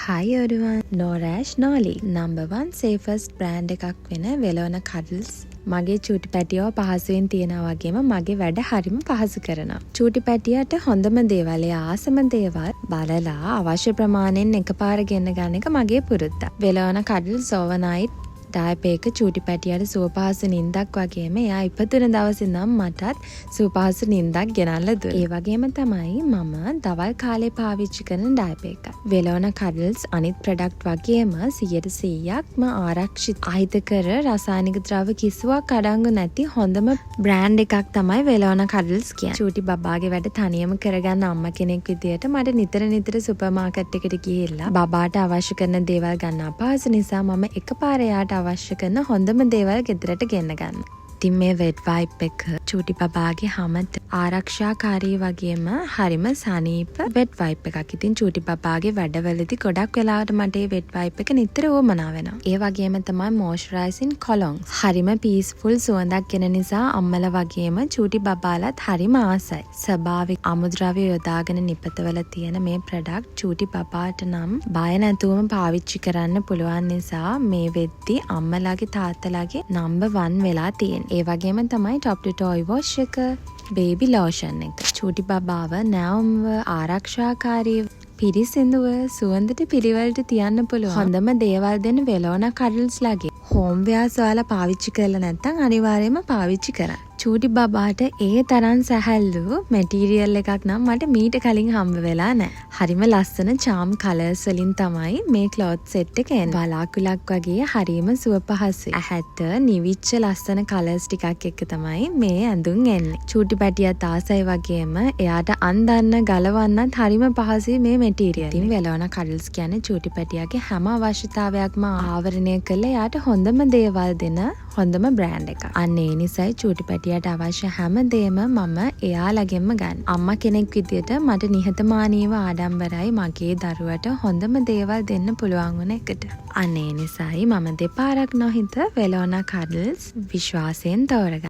Hi everyone, Norash Noli number 1 safest brand එකක් වෙන Velona Cuddles මගේ චූටි පැටියව පහසුවෙන් තියනවා වගේම මගේ වැඩ හරිම පහසු කරනවා. චූටි පැටියට හොඳම දේවල් ආසම දේවල් බලලා අවශ්‍ය ප්‍රමාණයෙන් එකපාර ගෙන්න ගන්න එක මගේ පුරුද්දක්. Velona Cuddles overnight ඩයපර් එක චූටි පැටියට සුවපහසු නිින්දක් වගේම එයා ඉපදුන දවසේ නම් මටත් සුවපහසු නිින්දක් ගෙනල්ලා දුන්නා. ඒ වගේම තමයි මම දවල් කාලේ පාවිච්චි කරන ඩයපර් එක. Velona Cuddles අනිත් ප්‍රොඩක්ට් වගේම 100%ක්ම ආරක්ෂිත අහිතකර රසායනික ද්‍රව්‍ය කිසිවක් අඩංගු නැති හොඳම බ්‍රෑන්ඩ් එකක් තමයි Velona Cuddles කියන්නේ. චූටි බබාගේ වැඩ තනියම කරගන්න අම්මා කෙනෙක් විදියට මට නිතර සුපර් මාකට් එකට ගිහිල්ලා බබාට අවශ්‍ය කරන දේවල් ගන්න අපහසු නිසා මම එකපාර එයාට අවශ්‍ය කරන හොඳම දේවල් ගෙදරට ගෙන්න ගන්න. ඉතින් මේ වෙට් වයිප් එක චූටි බබාගේ හැමත ආරක්ෂාකාරී වගේම හරිම සනීප වෙට් වයිප් එකක්. ඉතින් චූටි බබාගේ වැඩවලදී ගොඩක් වෙලාවට මට මේ වෙට් වයිප් එක නිතර වමනා වෙනවා. ඒ වගේම තමයි මොයිස්චරයිසින් කොලොන්ස්. හරිම පීස්ෆුල් සුවඳක් ගෙන නිසා අම්මලා වගේම චූටි බබාලත් හරිම ආසයි. ස්වභාවික අමුද්‍රව්‍ය යොදාගෙන නිපතවල තියෙන මේ ප්‍රොඩක්ට් චූටි බබාට නම් බය නැතුවම පාවිච්චි කරන්න පුළුවන් නිසා මේ වෙද්දි අම්මලාගේ තාත්තලාගේ නම්බර් 1 වෙලා තියෙනවා. ඒ වගේම තමයි top to toy wash එක, baby lotion එක. චූටි බබාව නැවුම්ව ආරක්ෂාකාරී පිරිසිදුව සුවඳට පිළිවෙලට තියන්න පුළුවන් හොඳම දේවල් දෙන Velona Cuddles ලගේ හෝම් වෙයාර්ස් ඔයාලා පාවිච්චි කරලා නැත්නම් අනිවාර්යයෙන්ම පාවිච්චි කරන්න. චූටි බබාට ඒ තරම් සැහැල්ලු මැටීරියල් එකක් නම් මට මීට කලින් හම්බ වෙලා නැහැ. හරිම ලස්සන charm colors වලින් තමයි මේ cloth set එක එන්නේ. බලාකුලක් වගේ හරිම සුවපහසුයි. ඇහැට නිවිච්ච ලස්සන colors ටිකක් එක්ක තමයි මේ ඇඳුම් එන්නේ. චූටි පැටියත් ආසයි වගේම එයාට අන්දන්න ගලවන්නත් හරිම පහසුයි මේ මැටීරියල්. ඉතින් Velona Cuddles කියන්නේ චූටි පැටියාගේ හැම අවශ්‍යතාවයක්ම ආවරණය කළ එයාට හොඳම දේවල් දෙන හොඳම බ්‍රෑන්ඩ් එකක්. අන්න ඒ නිසායි චූටි පැටියට අවශ්‍ය හැම දෙයක්ම මම එයාලගෙන්ම ගන්න. අම්මා කෙනෙක් විදියට මට නිහතමානීව ආඩම්බරයි මගේ දරුවට හොඳම දේවල් දෙන්න පුළුවන් වුණ එකට. අන්න ඒ නිසායි මම දෙපාරක් නොහිත Velona Cuddles විශ්වාසයෙන් තෝරගන්න.